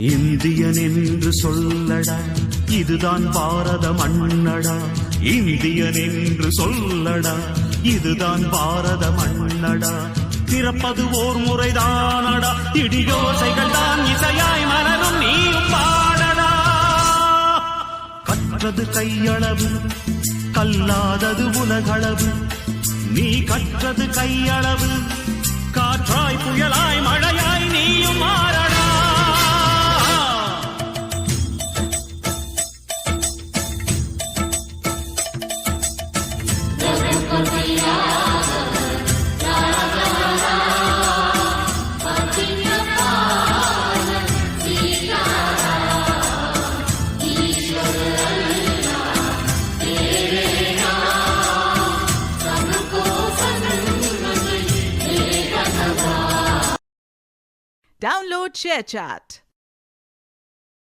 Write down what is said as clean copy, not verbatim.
Indian என்று சொல்லடா, இதுதான் பாரத மண்ணடா. இந்தியன் என்று சொல்லடா, இதுதான் பாரத மண்ணடா. பிறப்பது ஓர் முறைதானடா, இடியோசைகள் தான் இசையாய் மலரும் நீயும் பாடடா. கற்றது கையளவு, கல்லாதது உலகளவு. நீ கற்றது கையளவு, காற்றாய் புயலாய் மழையாய் நீயும் மாறடா. Download ShareChat.